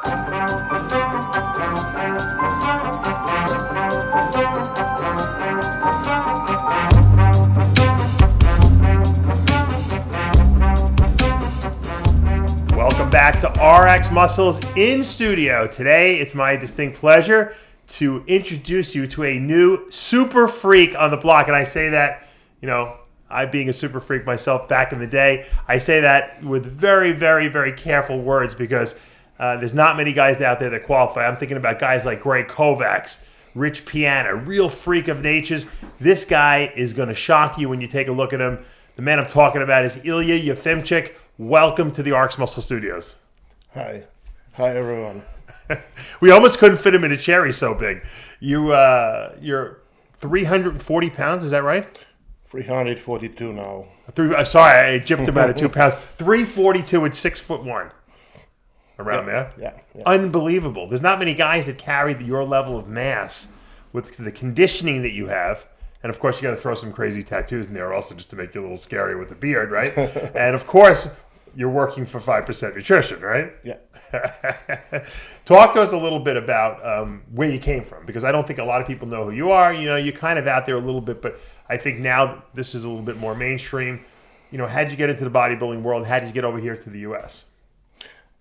Welcome back to RXMuscle's in studio. Today, it's my distinct pleasure to introduce you to a new super freak on the block. And I say that, I being a super freak myself back in the day, I say that with very, very, very careful words because there's not many guys out there that qualify. I'm thinking about guys like Greg Kovacs, Rich Piana, real freak of natures. This guy is going to shock you when you take a look at him. The man I'm talking about is Illia Yefimchyk. Welcome to the RXMuscle Studios. Hi everyone. We almost couldn't fit him in a chair. He's so big. You're 340 pounds. Is that right? 342 now. Sorry, I gypped him out of 2 pounds. 342 at 6'1". Around there. Yeah. Unbelievable. There's not many guys that carry your level of mass with the conditioning that you have. And of course, you got to throw some crazy tattoos in there also just to make you a little scary with the beard, right? And of course, you're working for 5% nutrition, right? Yeah. Talk to us a little bit about where you came from, because I don't think a lot of people know who you are. You're kind of out there a little bit, but I think now this is a little bit more mainstream. How'd you get into the bodybuilding world? How did you get over here to the U.S.?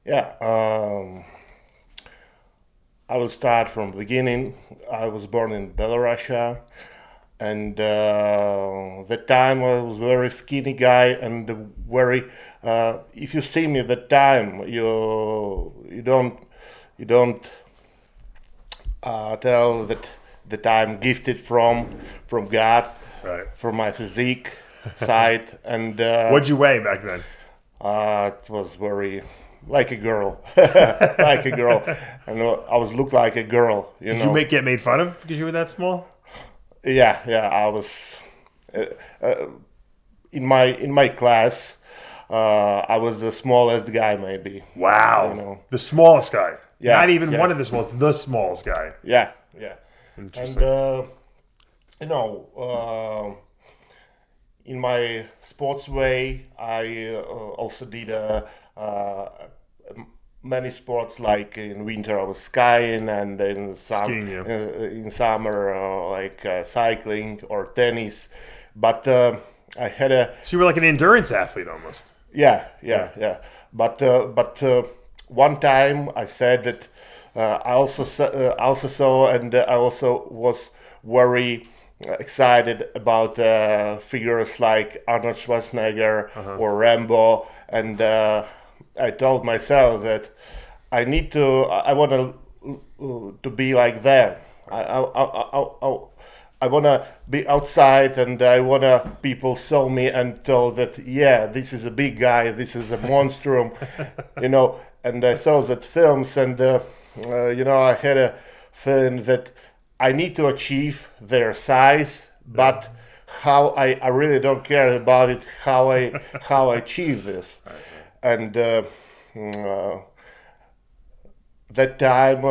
Yeah. I will start from the beginning. I was born in Belarusia. And that time I was very skinny guy and very. If you see me that time, you don't tell that I'm gifted from God, right? For my physique side. And what'd you weigh back then? It was very like a girl, like a girl, and I was look like a girl. Did you get made fun of because you were that small? Yeah, I was in my class. I was the smallest guy, maybe. Wow, the smallest guy. Yeah, not even one of the smallest. The smallest guy. Yeah. Interesting. And in my sports way, I also did many sports, like in winter I was skiing, and in summer like cycling or tennis. But I had So you were like an endurance athlete almost. Yeah. But one time I said that I also saw, and I also was very excited about figures like Arnold Schwarzenegger or Rambo, and I told myself that I want to be like them. I want to be outside, and I want people saw me and told that, yeah, this is a big guy, this is a monstrum, and I saw that films, and I had a feeling that I need to achieve their size, but how I really don't care about it, how I achieve this. And that time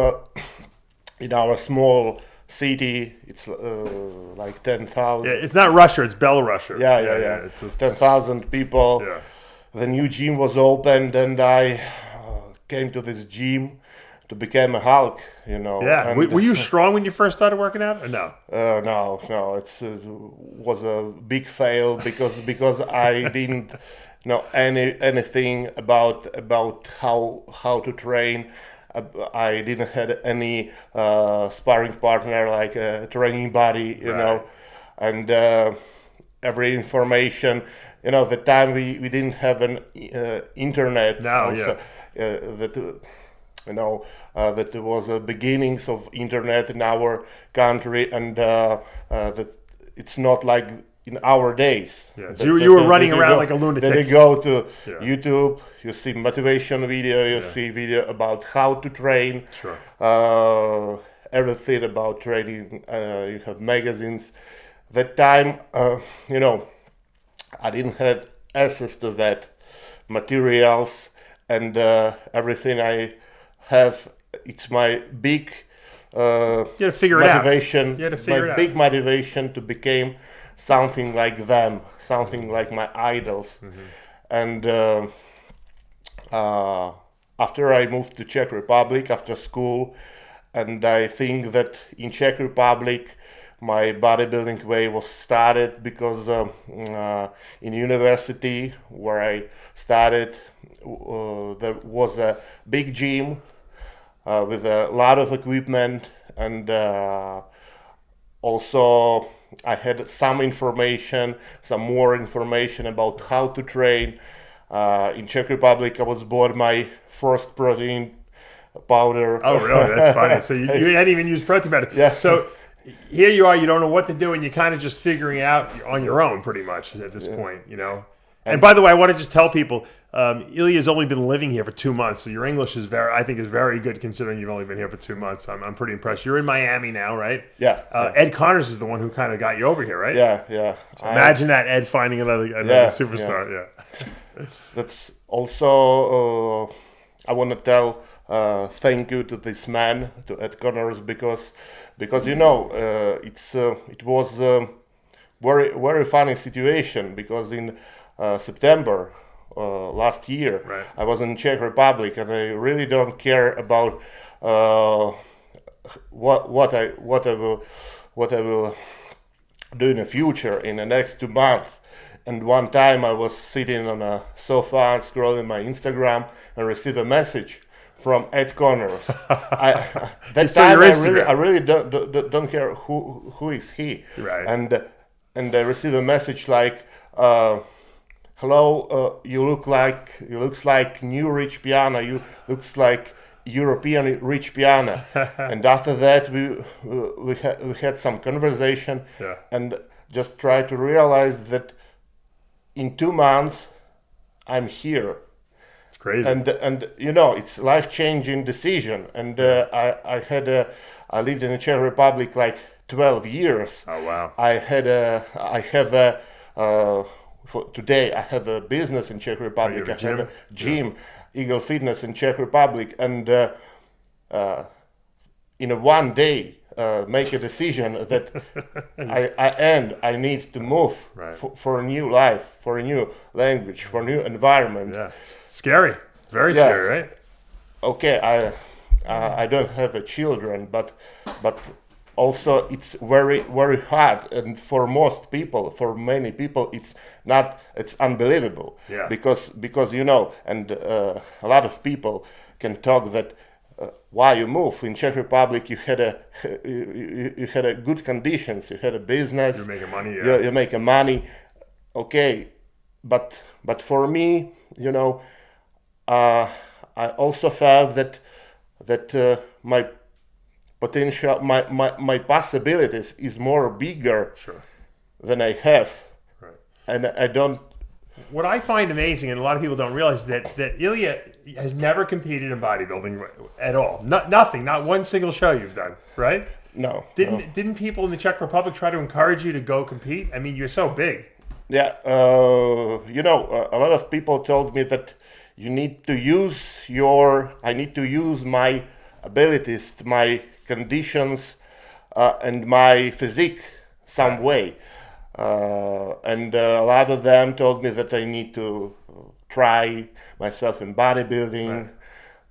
in our small city, it's like 10,000. Yeah, it's not Russia, it's Belarusia. Yeah. It's 10,000 people. Yeah. The new gym was opened, and I came to this gym to become a Hulk, Yeah. And, were you strong when you first started working out, or no? No. It was a big fail because I didn't know anything about how to train. I didn't have any sparring partner, like a training buddy, and every information. The time we didn't have an internet. Now, also, that was the beginnings of internet in our country, and that it's not like in our days. Yeah. So you were running around like a lunatic. Then you go to YouTube, you see motivation video, you see video about how to train. Sure. Everything about training. You have magazines. That time, I didn't have access to that materials, and everything I have. It's my big you had to figure motivation. You had to figure it out. Big motivation to become something like them, something like my idols. Mm-hmm. And after I moved to Czech Republic after school, and I think that in Czech Republic my bodybuilding way was started because in university where I started there was a big gym with a lot of equipment, and also I had some more information about how to train. In Czech Republic I was bought my first protein powder. Oh, really? That's funny. So you hadn't even used protein powder. Yeah. So here you are, you don't know what to do, and you're kind of just figuring it out on your own pretty much at this point, you know. And by the way, I want to just tell people, Illia's only been living here for 2 months, so your English is I think is very good considering you've only been here for 2 months. I'm pretty impressed. You're in Miami now, right? Yeah. Ed Connors is the one who kind of got you over here, right? Yeah. So imagine that, Ed finding another superstar. Yeah. That's also I want to tell thank you to this man, to Ed Connors, because you know it was very funny situation, because in September last year, right, I was in Czech Republic, and I really don't care about what I will do in the future in the next 2 months. And one time I was sitting on a sofa and scrolling my Instagram and received a message from Ed Connors. That time I really don't care who is he. Right. And I received a message like, hello, you looks like new Rich Piana. You looks like European Rich Piana. And after that we had some conversation, yeah, and just try to realize that in 2 months I'm here. It's crazy. And you know, it's life-changing decision. And I lived in the Czech Republic like 12 years. Oh wow. Today I have a business in Czech Republic. I have a gym, Eagle Fitness in Czech Republic, and in one day make a decision that I need to move, right, for a new life, for a new language, for a new environment. Yeah, it's scary. Very scary, right? Okay, I don't have children, but also it's very hard, and for many people it's unbelievable. Yeah. Because you know, and a lot of people can talk that why you move in Czech Republic, you had a good conditions, you had a business, you're making money, yeah. You're making money, okay, but for me, you know, I also felt that my potential, my possibilities is more bigger, sure, than I have, right, and I don't. What I find amazing, and a lot of people don't realize, that Illia has never competed in bodybuilding at all. Nothing, not one single show you've done, right? No. Didn't people in the Czech Republic try to encourage you to go compete? I mean, you're so big. Yeah, you know, a lot of people told me that I need to use my abilities, my conditions, and my physique some way. And a lot of them told me that I need to try myself in bodybuilding, right,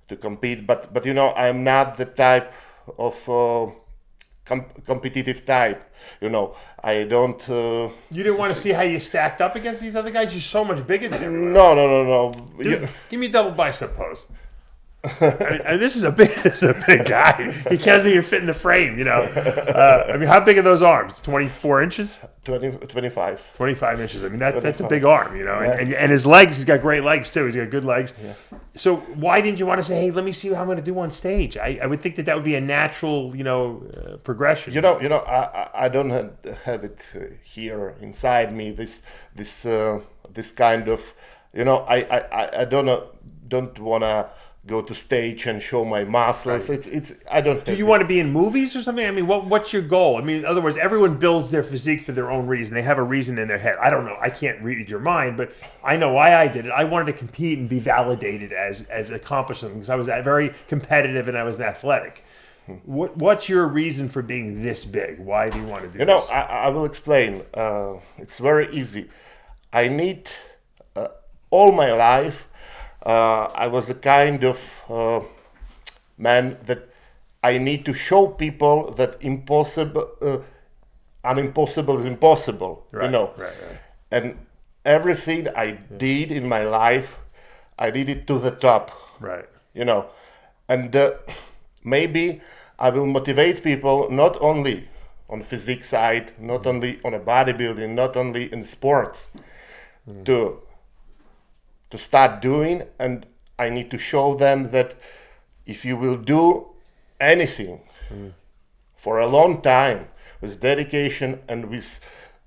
to compete. But you know, I'm not the type of competitive type. You know, I don't. You didn't want to see how you stacked up against these other guys? You're so much bigger than everyone. No. Dude, give me a double bicep pose. I mean, this is a big guy. He can't even fit in the frame, you know. I mean, how big are those arms? 24 inches? 25. 25 inches. I mean, that's a big arm, you know. Yeah. And his legs, he's got great legs too. He's got good legs. Yeah. So why didn't you want to say, hey, let me see how I'm going to do on stage? I would think that would be a natural, you know, progression. You know, I don't have it here inside me. This kind of, you know, I don't want to go to stage and show my muscles. Right. It's I don't. Do you want to be in movies or something? I mean, what's your goal? I mean, in other words, everyone builds their physique for their own reason. They have a reason in their head. I don't know. I can't read your mind, but I know why I did it. I wanted to compete and be validated as accomplishing, because I was very competitive and I was athletic. What's your reason for being this big? Why do you want to do this? You know, I will explain. It's very easy. I need all my life. I was a kind of man that I need to show people that unimpossible is impossible, Right, you know. right, right. And everything I did in my life, I did it to the top, Right. you know. And maybe I will motivate people not only on the physique side, not only on a bodybuilding, not only in sports, to start doing. And I need to show them that if you will do anything for a long time with dedication and with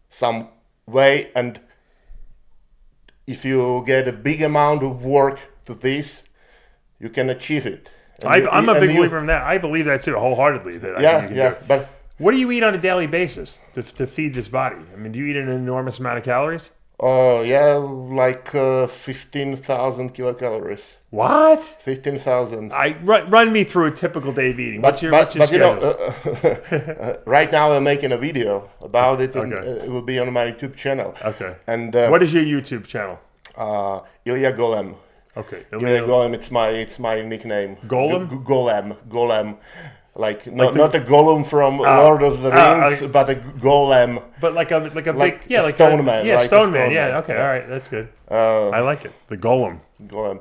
some way, and if you get a big amount of work to this, you can achieve it. I'm a big believer in that. I believe that too, wholeheartedly. That I think you can do it. But what do you eat on a daily basis to feed this body? I mean, do you eat an enormous amount of calories? like 15,000 kilocalories. What? 15,000. Run me through a typical day of eating. What's your schedule? You know, right now I'm making a video about it, and it will be on my YouTube channel. Okay. And what is your YouTube channel? Illia Golem. Okay. Illia Golem. It's my nickname. Golem? Golem. Like not a golem from Lord of the Rings, but a golem. But like a big stone man. Yeah, like stone man. Yeah. Okay. All right. That's good. I like it. The golem. Golem.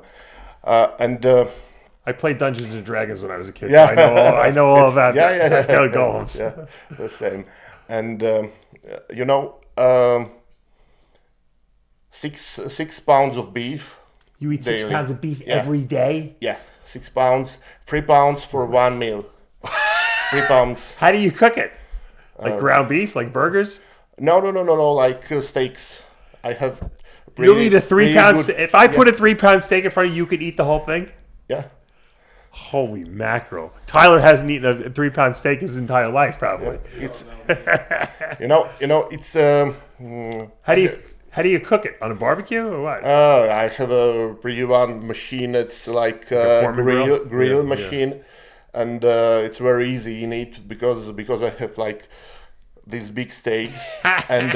I played Dungeons and Dragons when I was a kid. Yeah. So I know all about that. Yeah. Golems. Yeah, the same. And you know, 6 pounds of beef. You eat daily. 6 pounds of beef every day? Yeah, 6 pounds. 3 pounds for one meal. 3 pounds. How do you cook it? Like ground beef, like burgers? No. Like steaks. I have. You'll eat a 3 pound steak. If I put a 3 pound steak in front of you, you could eat the whole thing? Yeah. Holy mackerel! Tyler hasn't eaten a 3 pound steak his entire life, probably. Yeah, it's you know it's How do you cook it on a barbecue or what? I have a pre-one machine. It's like a grill machine, and it's very easy in it because I have like these big steaks and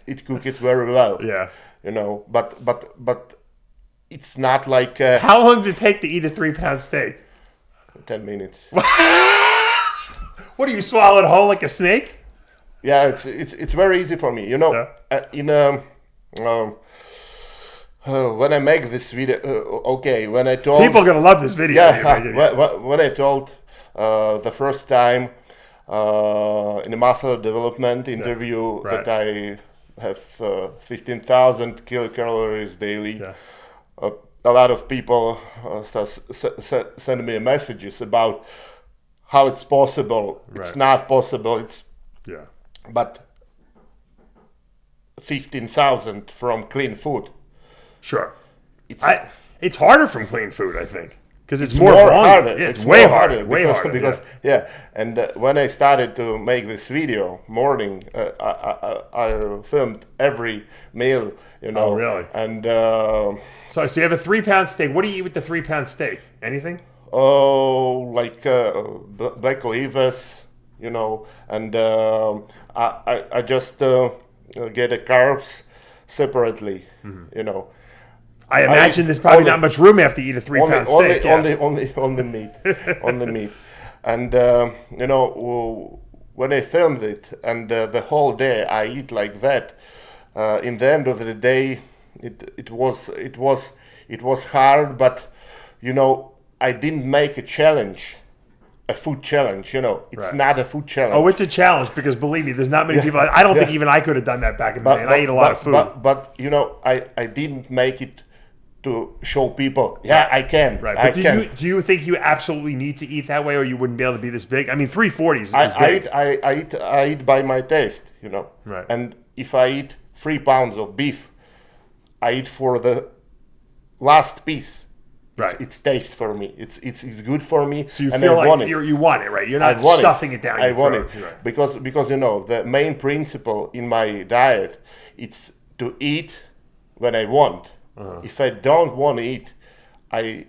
it cook it very well. Yeah, you know, but it's not like. How long does it take to eat a 3 pound steak? 10 minutes. What do you swallow it whole like a snake? Yeah, it's very easy for me. You know, when I make this video, when I told people are gonna love this video. When I told the first time in a muscle development interview that I have 15,000 kilocalories daily. Yeah. A lot of people send me messages about how it's possible. It's not possible. But 15,000 from clean food. Sure. It's harder from clean food, I think, because it's more harder. Yeah, it's way harder. Because and when I started to make this video morning, I filmed every meal. You know. Oh, really? And so you have a 3 pound steak. What do you eat with the 3 pound steak? Anything? Oh, like black olives, you know, and I just get the carbs separately, you know. I imagine there's probably not much room after you eat a 3 pound steak. On the meat, on the meat, and you know, when I filmed it, and the whole day I eat like that. In the end of the day, it was hard, but you know, I didn't make a food challenge. You know, it's not a food challenge. Oh, it's a challenge because believe me, there's not many people. I don't think even I could have done that back in the day. And I eat a lot of food. But you know, I didn't make it to show people. Yeah, I can. Right. But do you think you absolutely need to eat that way, or you wouldn't be able to be this big? I mean, 340 is big. I eat by my taste. You know. Right. And if I eat 3 pounds of beef, I eat for the last piece. Right. It's taste for me. It's good for me. So you feel like you want it, right? You're not stuffing it down your throat. I want it because you know the main principle in my diet it's to eat when I want. If I don't want to eat, I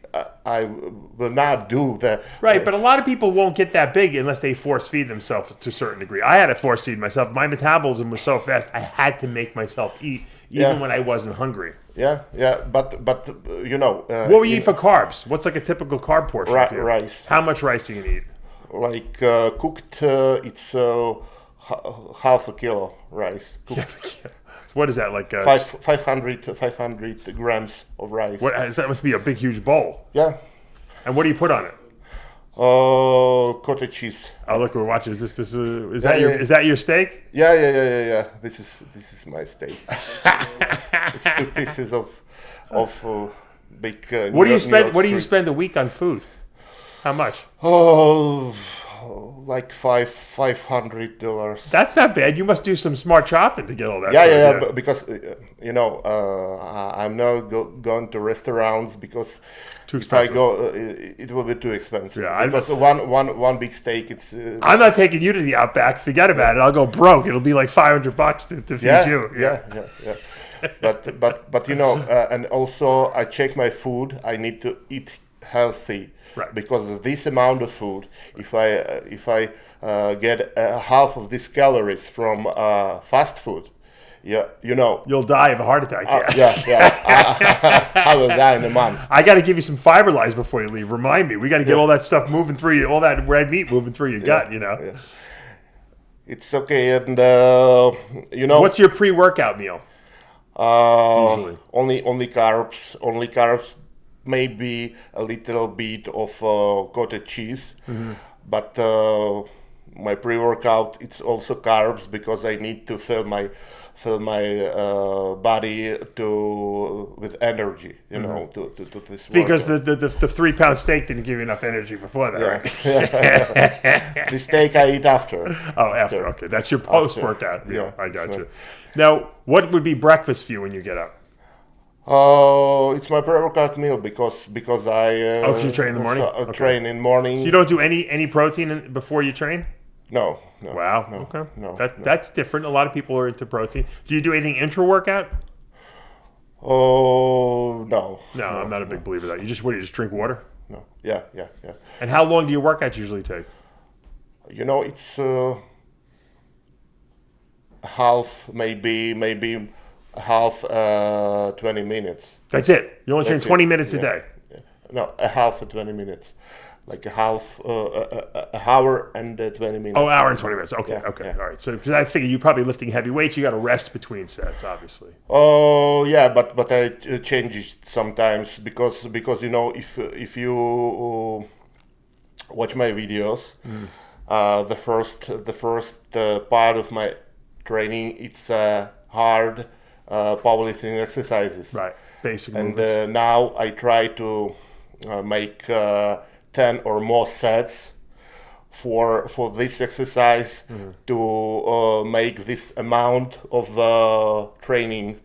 will not do that. Right, but a lot of people won't get that big unless they force feed themselves to a certain degree. I had to force feed myself. My metabolism was so fast, I had to make myself eat even when I wasn't hungry. yeah. But you know. What we eat for carbs? What's like a typical carb portion for you? Rice. How much rice are you gonna eat? Like cooked, it's half a kilo rice. Cooked. What is that like? 500 grams of rice. That must be a big, huge bowl. Yeah. And what do you put on it? Cottage cheese. Oh, look, we're watching. Is that your steak? Yeah. This is my steak. It's 2 pieces of big. What do you spend a week on food? How much? Oh, like $500. That's not bad. You must do some smart shopping to get all that. Yeah. Because you know, I'm not going to restaurants because too expensive. If I go, it will be too expensive. Yeah, because one big steak, it's. I'm not taking you to the Outback. Forget about it. I'll go broke. It'll be like $500 to feed you. Yeah. But you know, and also I check my food. I need to eat healthy. Right. Because of this amount of food, if I get half of these calories from fast food, you know, you'll die of a heart attack. I will die in a month. I got to give you some fiber lies before you leave. Remind me. We got to get all that stuff moving through you, all that red meat moving through your gut. You know. Yeah. It's okay, and you know. What's your pre-workout meal? Usually, only carbs. Maybe a little bit of cottage cheese, but my pre-workout it's also carbs because I need to fill my body with energy, you know, to this. Because the 3-pound steak didn't give you enough energy before that, right? The steak I eat after. Oh, after. Okay, that's your post-workout meal. Yeah, I got you. Now, what would be breakfast for you when you get up? It's my pre-workout meal because I. You train in the morning. Train in the morning. So you don't do any protein before you train? No. Wow. No, okay. No. That's different. A lot of people are into protein. Do you do anything intra-workout? Oh no. No, I'm not a big believer of that. You just drink water? No. Yeah. And how long do your workouts usually take? You know, it's half, maybe half 20 minutes. That's it. You only train 20 minutes a day. No, a half of 20 minutes. Like a half, a hour and 20 minutes. Oh, hour and 20 minutes. Okay, Yeah. all right. So, because I figure you're probably lifting heavy weights, you got to rest between sets, obviously. Oh, yeah, but I change it sometimes because you know if you watch my videos, the first part of my training it's hard powerlifting exercises. Right, basic and movements. Now I try to make 10 or more sets for this exercise to make this amount of training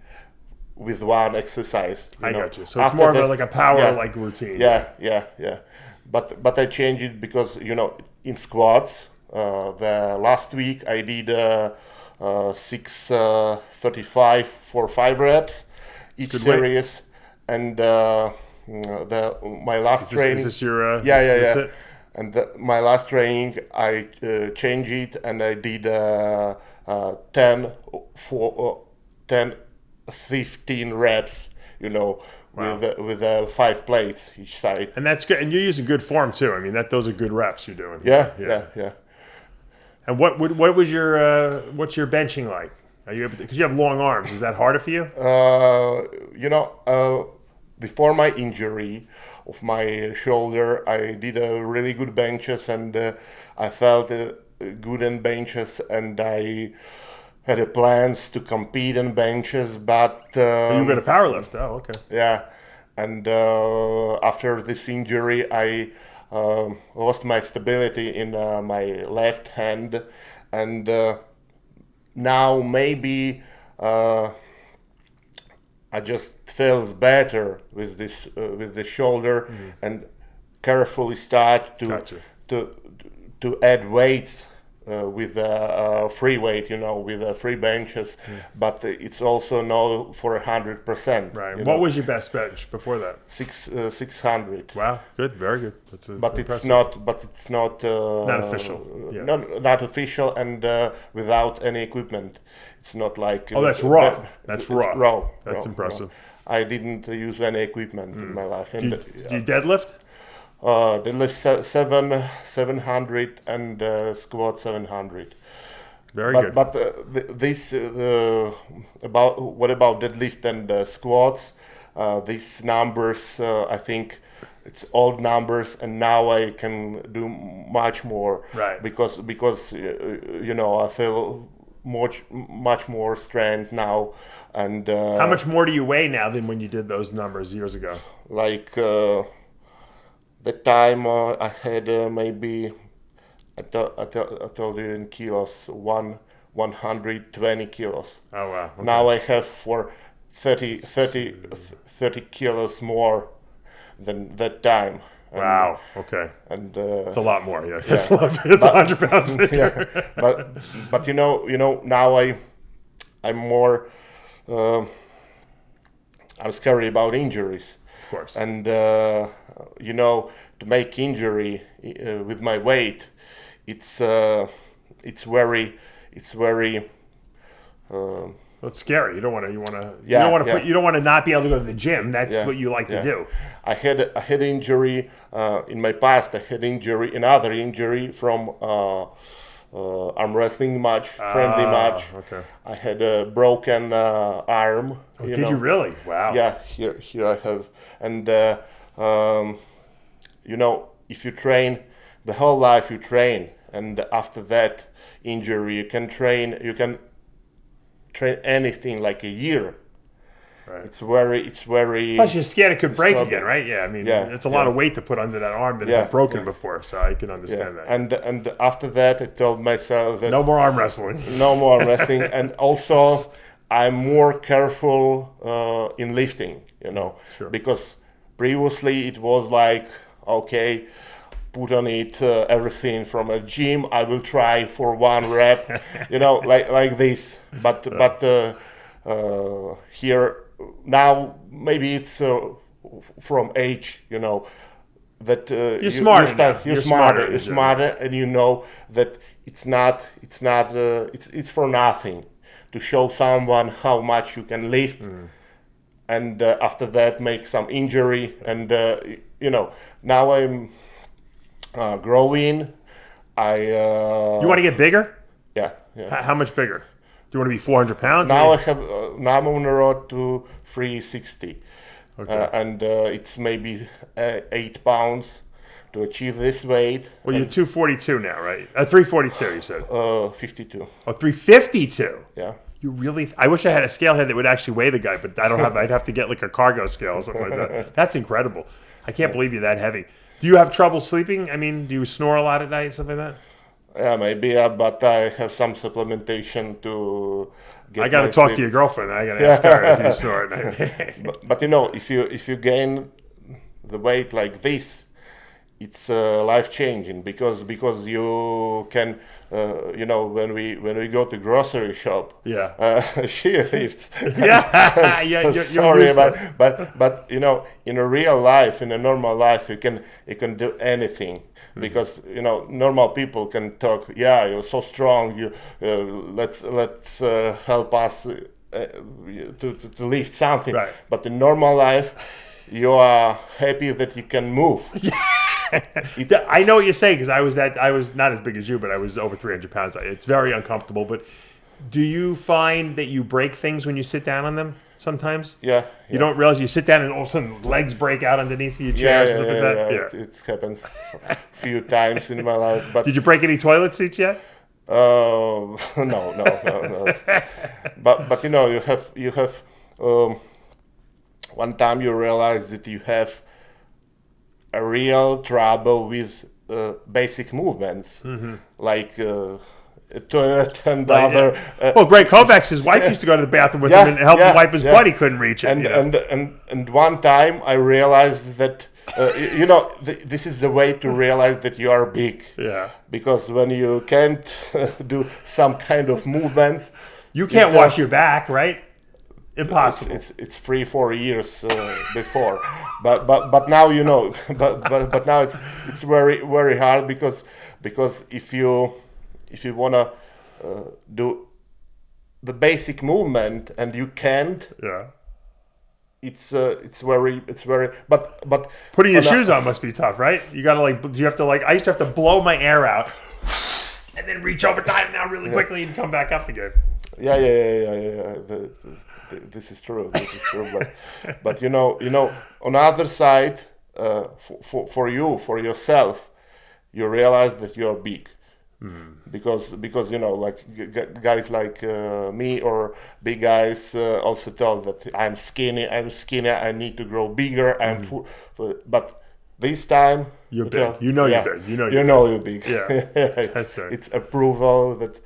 with one exercise. I got you. So it's more of like a power like routine. Yeah. But I changed it because you know in squats the last week I did 635 for 5 reps each series, and my last training. Is this your? Yeah. And my last training, I changed it and I did 15 reps. You know. Wow. With 5 plates each side. And that's good. And you're using good form too. I mean, those are good reps you're doing. Yeah. And what was your what's your benching like? Are you able to, because you have long arms? Is that harder for you? You know, before my injury of my shoulder, I did a really good benches and I felt good in benches and I had plans to compete in benches, but you were going to power lift. Oh, okay. Yeah, and after this injury, I lost my stability in my left hand, and now maybe I just feel better with this with the shoulder and carefully start to add weights. With free weight, you know, with free benches, but it's also not for 100%. Right. What was your best bench before that? 600. Wow, good, very good. That's impressive. It's not not official. Yeah. Not official, and without any equipment. It's not like that's raw. That's raw. Raw. That's impressive. I didn't use any equipment in my life. Do you deadlift? Deadlift 700 and squat 700. Very good. But what about deadlift and squats? These numbers, I think it's old numbers, and now I can do much more. Right. Because I feel much more strength now. And how much more do you weigh now than when you did those numbers years ago? Like the time I had maybe. I told you in kilos, 120 kilos. Oh, wow. Okay. Now I have for 30 kilos more than that time. Wow. Okay. And it's a lot more. Yes. Yeah. It's 100 pounds bigger. Yeah. But now I'm more I'm scared about injuries. Of course. And to make injury with my weight, it's very it's scary. You don't want to not be able to go to the gym. That's what you like to do. I had injury in my past. I had another injury from arm wrestling match, friendly match. Okay. I had a broken arm. Oh, did you really? Wow. Yeah, here I have. And if you train the whole life, you train, and after that injury, you can train anything like a year. Right. It's very. Plus, you're scared it could break again, right? Yeah, I mean, it's a lot of weight to put under that arm that had broken before, so I can understand that. And after that, I told myself that no more arm wrestling. No more arm wrestling, and also I'm more careful in lifting, Sure. because previously it was like, okay, put on it everything from a gym. I will try for one rep, like this. But here now maybe it's from age, that you're smarter. You're smarter, and you know that it's for nothing to show someone how much you can lift, and after that make some injury, and now I'm growing. You want to get bigger? Yeah. How much bigger? Do you want to be 400 pounds? Now I'm on the road to 360. Okay. And it's maybe 8 pounds to achieve this weight. Well, you're 242 now, right? 342, you said. 52. Oh, 352. Yeah. You really? I wish I had a scale head that would actually weigh the guy, but I don't have. I'd have to get like a cargo scale or something like that. That's incredible. I can't believe you're that heavy. Do you have trouble sleeping? I mean, do you snore a lot at night, something like that? Yeah, maybe, but I have some supplementation to get. I got to talk to your girlfriend. I got to ask her if you snore at night. but if you gain the weight like this, it's life changing because you can when we go to grocery shop, she lifts. You're sorry, but in a real life, in a normal life, you can do anything. Because normal people can talk. Yeah, you're so strong. You let's help us to lift something. Right. But in normal life, you are happy that you can move. I know what you're saying because I was not as big as you, but I was over 300 pounds. It's very uncomfortable. But do you find that you break things when you sit down on them? Sometimes, you don't realize you sit down and all of a sudden legs break out underneath your chairs. It happens a few times in my life. But did you break any toilet seats yet? No. But you have one time you realize that you have a real trouble with basic movements, like. Toilet and other. Well, Greg Kovacs, his wife used to go to the bathroom with him and help him wipe his butt. He couldn't reach it. And one time I realized that this is the way to realize that you are big. Yeah. Because when you can't do some kind of movements, you can't wash your back, right? Impossible. It's 3-4 years before, but now but now it's very very hard because if you want to do the basic movement and you can't, it's very but putting your shoes on must be tough, right? You gotta you have to I used to have to blow my air out and then reach over time now really quickly and come back up again. Yeah. This is true. But you know, on the other side, for yourself, you realize that you're big. Because guys like me or big guys also told that I'm skinny, I need to grow bigger, but this time you're big. You're big. You're big. Yeah, that's right. It's approval that.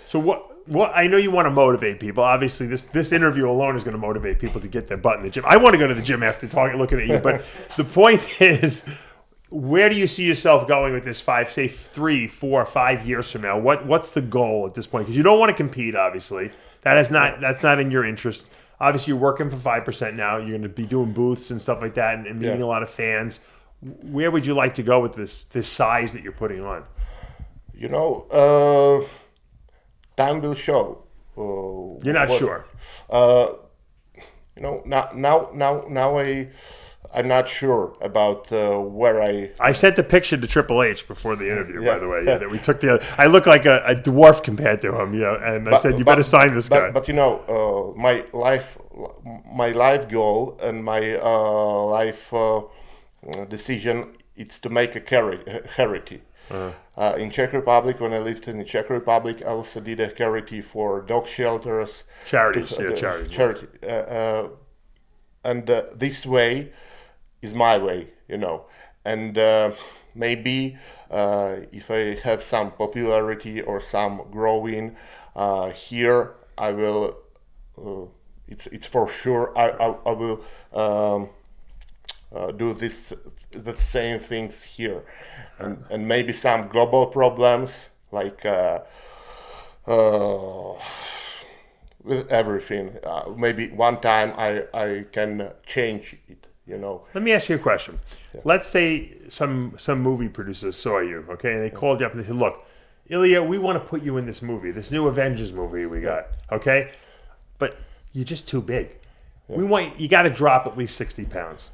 So what I know you want to motivate people. Obviously, this interview alone is going to motivate people to get their butt in the gym. I want to go to the gym after looking at you, but the point is, where do you see yourself going with this 3, 4, 5 years from now? What's the goal at this point? Because you don't want to compete, obviously. That's not in your interest. Obviously, you're working for 5% now. You're going to be doing booths and stuff like that, and meeting a lot of fans. Where would you like to go with this size that you're putting on? Time will show. You're not sure. Now I'm not sure about where I sent the picture to Triple H before the interview, by the way. That we took I look like a dwarf compared to him, and I said, you better sign this guy. But my life goal and my life decision, it's to make a charity. In Czech Republic, when I lived in the Czech Republic, I also did a charity for dog shelters. Charities. Charity. And this way is my way, And maybe if I have some popularity or some growing here, I will. It's for sure. I will do the same things here, and maybe some global problems like with everything. Maybe one time I can change it. Let me ask you a question. Yeah. Let's say some movie producers saw you, okay, and they called you up and they said, "Look, Illia, we want to put you in this movie, this new Avengers movie we got, okay, but you're just too big. You got to drop at least 60 pounds.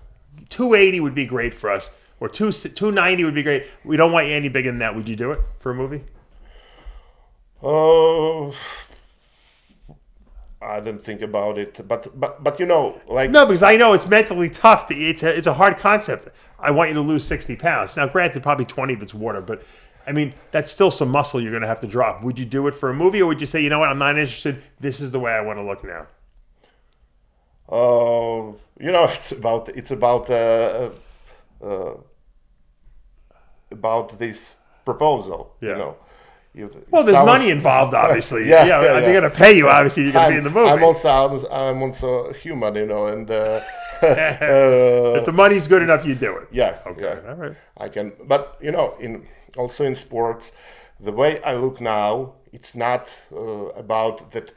280 would be great for us, or 290 would be great. We don't want you any bigger than that. Would you do it for a movie?" I didn't think about it, but no, because I know it's mentally tough. It's a hard concept. I want you to lose 60 pounds. Now, granted, probably 20 if it's water, but I mean that's still some muscle you're going to have to drop. Would you do it for a movie, or would you say, you know what, I'm not interested. This is the way I want to look now? About this proposal. Well, there's money involved, obviously. They're going to pay you. Obviously, you're going to be in the movie. I'm also human, and if the money's good enough, you do it. Yeah. Okay. Yeah. All right. I can, but also in sports, the way I look now, it's not about that.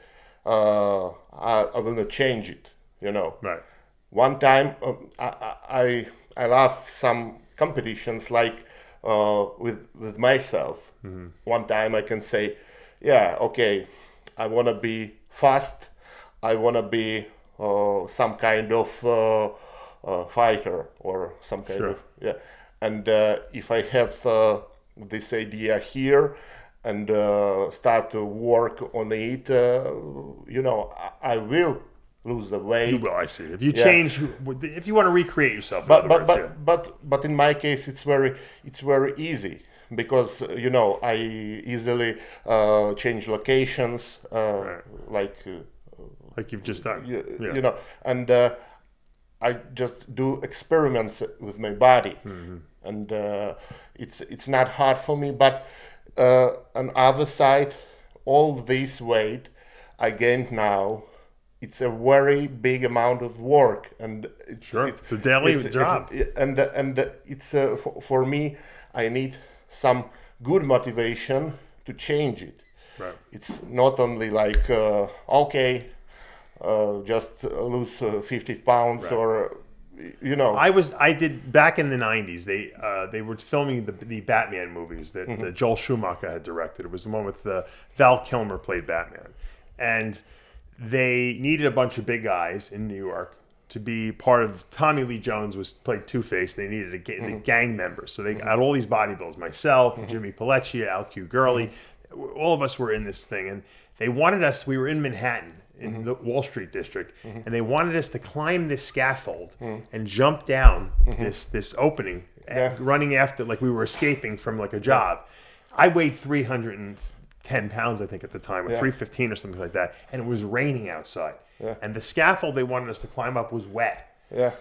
I will not change it. Right. One time, I love some competitions like with myself. Mm-hmm. One time I can say, okay, I want to be fast. I want to be some kind of fighter or some kind of And if I have this idea here and start to work on it, I will lose the weight. You will, I see. If you change, if you want to recreate yourself. But in my case, it's very easy. Because I easily change locations, like you've just done. And I just do experiments with my body, and it's not hard for me. But on the other side, all this weight I gained now, it's a very big amount of work, and it's a daily job. And it's for me, I need some good motivation to change it. Right. It's not only like just lose 50 pounds or I did back in the 90s. They were filming the Batman movies that Joel Schumacher had directed. It was the one with Val Kilmer played Batman, and they needed a bunch of big guys in New York to be part of. Tommy Lee Jones played Two-Face. They needed the gang members, so they got all these bodybuilders. Myself, Jimmy Pelleccia, LQ Gurley, all of us were in this thing, and they wanted us. We were in Manhattan, in the Wall Street district, and they wanted us to climb this scaffold and jump down this opening, running after like we were escaping from like a job. I weighed 310 pounds, I think, at the time, or 315 or something like that, and it was raining outside. And the scaffold they wanted us to climb up was wet.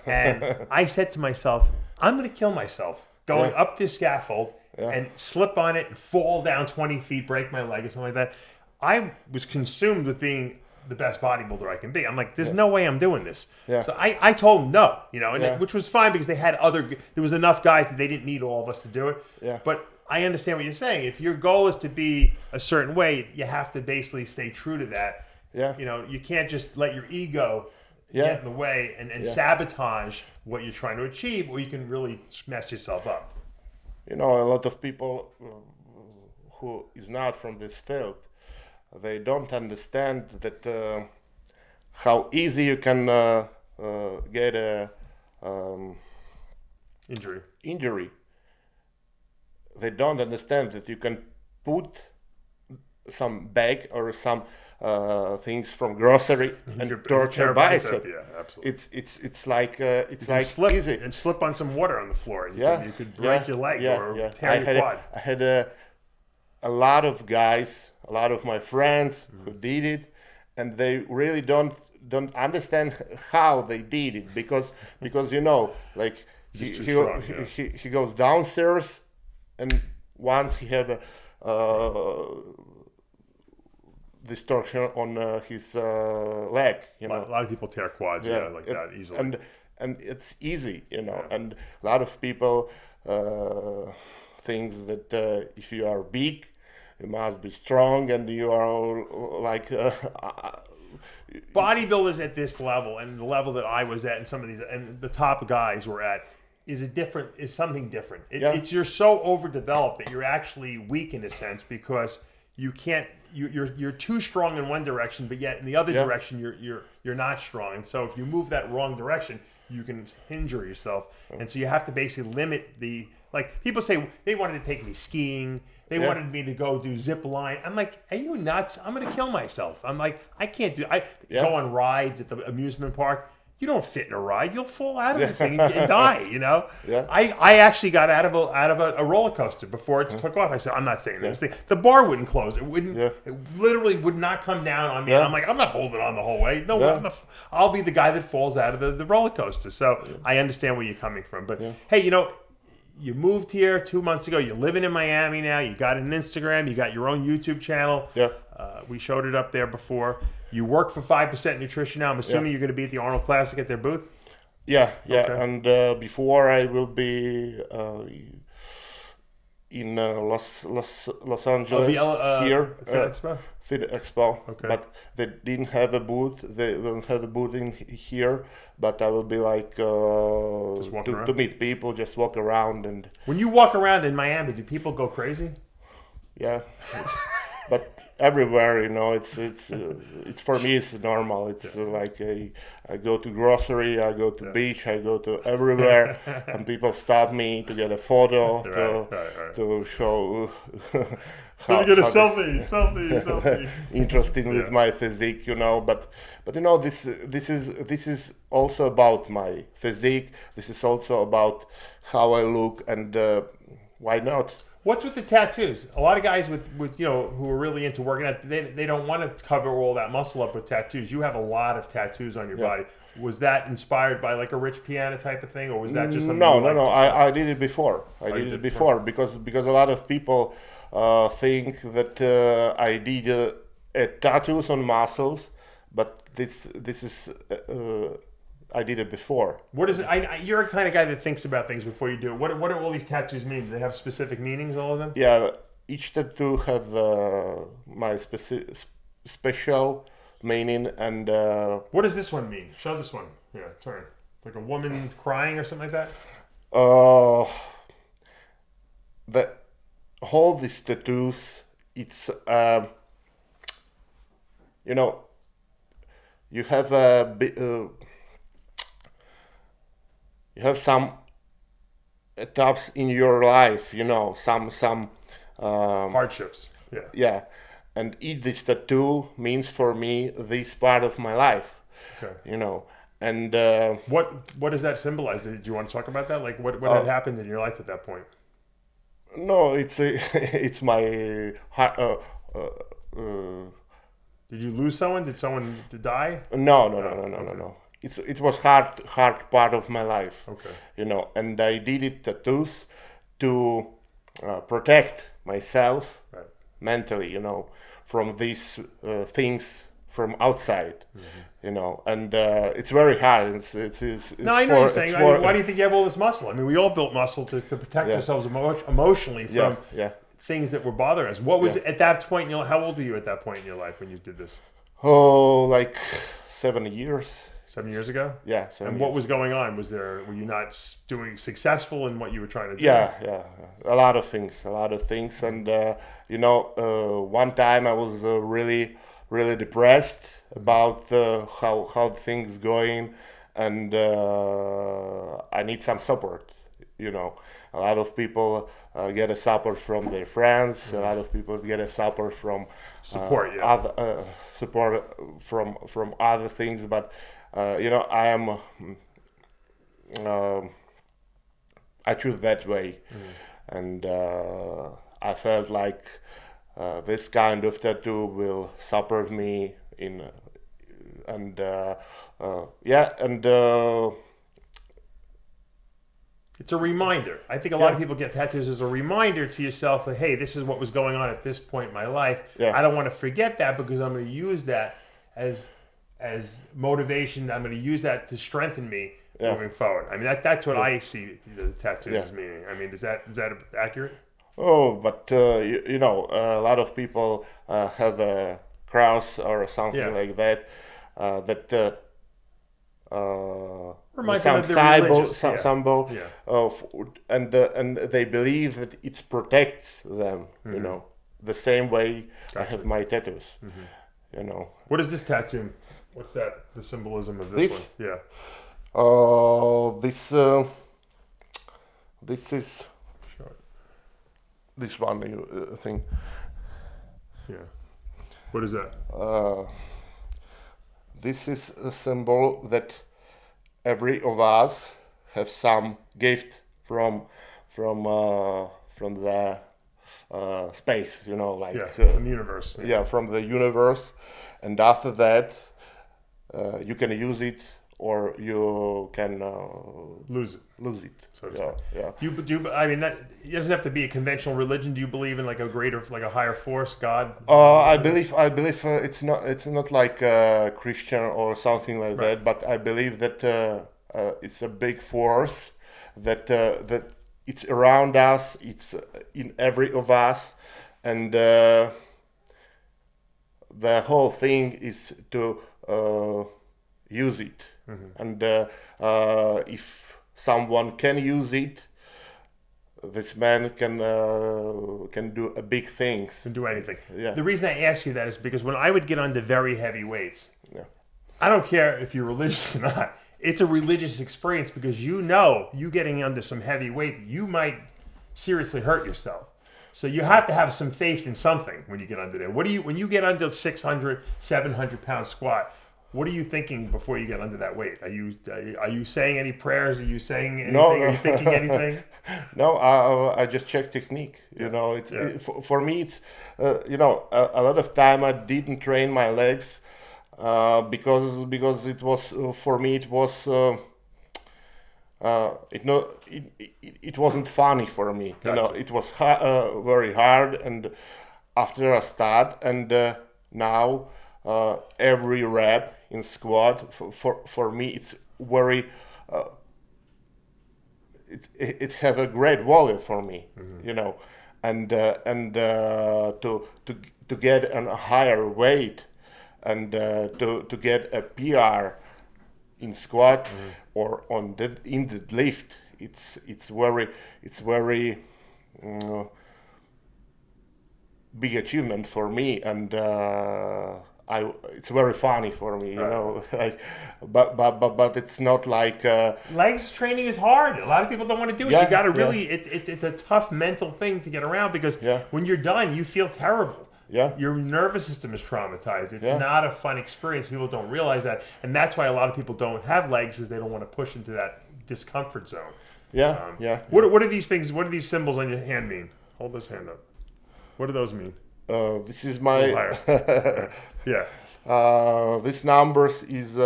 And I said to myself, I'm going to kill myself going up this scaffold and slip on it and fall down 20 feet, break my leg or something like that. I was consumed with being the best bodybuilder I can be. I'm like, there's no way I'm doing this. So I told them no, you know, and which was fine because they had there was enough guys that they didn't need all of us to do it. But I understand what you're saying. If your goal is to be a certain way, you have to basically stay true to that. You know, you can't just let your ego get in the way and sabotage what you're trying to achieve, or you can really mess yourself up. You know, a lot of people who is not from this field, they don't understand that how easy you can get a injury. They don't understand that you can put some bag or some things from grocery and torture bicep. Yeah, absolutely. It's like slip easy and slip on some water on the floor. And you could break your leg or tear your quad. I had a lot of guys, a lot of my friends who did it, and they really don't understand how they did it because you know, like he goes downstairs, and once he had a distortion on his leg, you know. A lot of people tear quads, like that easily. And it's easy, you know. And a lot of people think that if you are big, you must be strong, and you are like. Bodybuilders at this level and the level that I was at, and some of these, and the top guys were at, is something different. It's you're so overdeveloped that you're actually weak in a sense because you can't. You're too strong in one direction, but yet in the other direction you're not strong. And so if you move that wrong direction, you can injure yourself. And so you have to basically limit the, like people say they wanted to take me skiing. They wanted me to go do zip line. I'm like, are you nuts? I'm going to kill myself. I'm like, I can't do. Go on rides at the amusement park. You don't fit in a ride. You'll fall out of the thing and die. You know. I actually got out of a roller coaster before it took off. I said, I'm not saying this thing. The bar wouldn't close. It wouldn't. It literally would not come down on me. And I'm like, I'm not holding on the whole way. No, I'll be the guy that falls out of the roller coaster. So I understand where you're coming from. But hey, you know. You moved here 2 months ago. You're living in Miami now. You got an Instagram. You got your own YouTube channel. We showed it up there before. You work for 5% Nutrition now. I'm assuming you're going to be at the Arnold Classic at their booth? Yeah. Okay. And before I will be in Los Angeles here. Fit Expo. Okay. But they didn't have a booth. They don't have a booth in here. But I will be like to meet people, just walk around. And when you walk around in Miami, do people go crazy? Yeah, but everywhere, you know, it's for me it's normal. It's like I go to grocery, I go to beach, I go to everywhere, and people stop me to get a photo to show. Let me get a selfie. Interesting with my physique, you know, but you know this is also about my physique. This is also about how I look, and why not? What's with the tattoos? A lot of guys with you know who are really into working out, they don't want to cover all that muscle up with tattoos. You have a lot of tattoos on your body. Was that inspired by like a Rich Piana type of thing, or was that just something? No. I did it before. I did it before because a lot of people think that I did tattoos on muscles, but this is I did it before. What is it? You're a kind of guy that thinks about things before you do it. What do all these tattoos mean? Do they have specific meanings, all of them? Yeah, each tattoo have my special meaning. And what does this one mean? Show this one. Yeah, turn. Like a woman crying or something like that? All these tattoos, it's you know, you have you have some etaps in your life, some Hardships. Yeah. yeah, and this tattoo means for me this part of my life, Okay. and What does that symbolize? Do you want to talk about that? Like what had happened in your life at that point? no, it's it's my heart. Did you lose someone? Did someone die? No. It was hard part of my life. Okay. And I did it tattoos to protect myself Right. mentally, from these things from outside, and it's very hard. It's No, I know what you're saying. Why do you think you have all this muscle? I mean, we all built muscle to protect Yeah. ourselves emotionally from yeah. things that were bothering us. What was Yeah. at that point? How old were you at that point in your life when you did this? Oh, like 7 years. 7 years ago. Yeah. 7 And what years. was going on? Were you not doing successful in what you were trying to do? Yeah. A lot of things. And one time I was really depressed about how things going, and I need some support. A lot of people get a support from their friends. A lot of people get a support from Support, yeah. other support from other things. But I am. I choose that way, and I felt like this kind of tattoo will support me in, and It's a reminder. I think a lot of people get tattoos as a reminder to yourself that, hey, this is what was going on at this point in my life. Yeah. I don't want to forget that because I'm going to use that as motivation. I'm going to use that to strengthen me moving forward. I mean, that's what I see the tattoos as meaning. I mean, is that accurate? Oh, but a lot of people have a cross or something like that. Reminds them of the religious, symbol, and they believe that it protects them. The same way I have my tattoos. What is this tattoo? What's that? The symbolism of this one? Yeah. This is this one thing. Yeah. What is that? This is a symbol that every of us have some gift from the space, from the universe. From the universe, and after that, you can use it or you can lose it. So I mean, that it doesn't have to be a conventional religion. Do you believe in like a higher force, God? I believe it's not like Christian or something like that, but I believe that it's a big force that it's around us, it's in every of us, and the whole thing is to use it. And if someone can use it, this man can do a big things. Can do anything. Yeah. The reason I ask you that is because when I would get under very heavy weights, I don't care if you're religious or not. It's a religious experience because you getting under some heavy weight, you might seriously hurt yourself. So you have to have some faith in something when you get under there. When you get under 600, 700 pound squat, what are you thinking before you get under that weight? Are you saying any prayers? Are you saying anything? No. Are you thinking anything? No, I just check technique. For me, it's a lot of time I didn't train my legs because it was for me it was it wasn't funny for me. Gotcha. It was very hard, and after I start and now every rep in squat for me it's very it have a great value for me, and to get a higher weight and to get a PR in squat or in the lift, it's very big achievement for me, and it's very funny for me, you know. Like, but it's not like legs training is hard. A lot of people don't want to do it. You got to really. It's a tough mental thing to get around because when you're done, you feel terrible. Yeah. Your nervous system is traumatized. It's not a fun experience. People don't realize that, and that's why a lot of people don't have legs, is they don't want to push into that discomfort zone. What are these things? What do these symbols on your hand mean? Hold this hand up. What do those mean? This is my this numbers is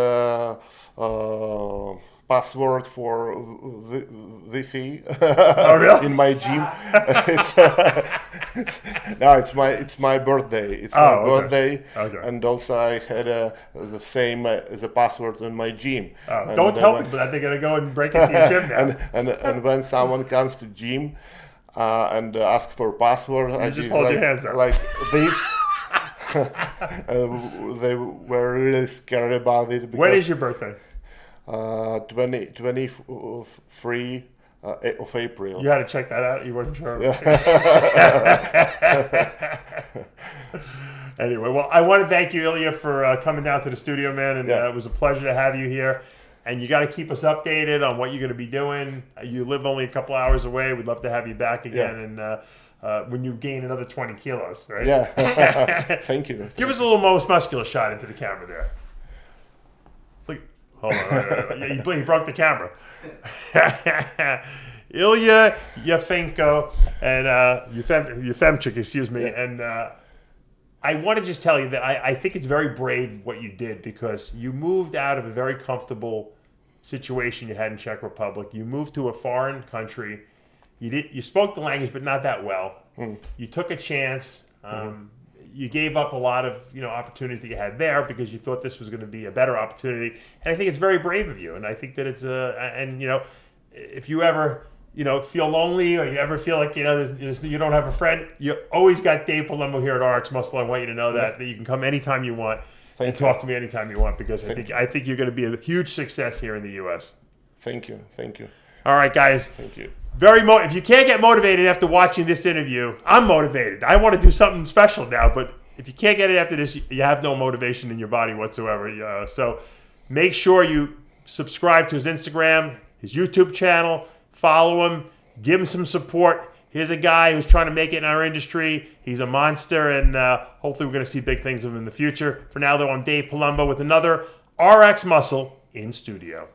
password for Wi-Fi in my gym. It's my birthday. It's my birthday, and also I had the same as a password in my gym. Don't tell people that they're gonna go and break into your gym now. and when someone comes to gym and ask for password, I just hold your hands up like this. They were really scared about it. When is your birthday? 23 of April. You had to check that out. You weren't sure. Anyway, well, I want to thank you, Illia, for coming down to the studio, man. And it was a pleasure to have you here. And you got to keep us updated on what you're going to be doing. You live only a couple hours away. We'd love to have you back again. And when you gain another 20 kilos, right? Yeah. Thank you. Give us a little most muscular shot into the camera there. Look, hold on. He broke the camera. Illia Yefimchyk and Yefimchyk, excuse me. And I want to just tell you that I think it's very brave what you did, because you moved out of a very comfortable situation you had in Czech Republic. You moved to a foreign country. You spoke the language, but not that well. You took a chance. You gave up a lot of opportunities that you had there because you thought this was going to be a better opportunity. And I think it's very brave of you. And I think that it's if you ever feel lonely, or you ever feel like you don't have a friend, you always got Dave Palumbo here at RXMuscle. I want you to know that you can come anytime you want and talk to me anytime you want, because I think you're going to be a huge success here in the U.S. Thank you. All right, guys. Thank you. If you can't get motivated after watching this interview, I'm motivated. I want to do something special now, but if you can't get it after this, you have no motivation in your body whatsoever. So make sure you subscribe to his Instagram, his YouTube channel, follow him, give him some support. Here's a guy who's trying to make it in our industry. He's a monster, and hopefully we're going to see big things of him in the future. For now, though, I'm Dave Palumbo with another RXMuscle in studio.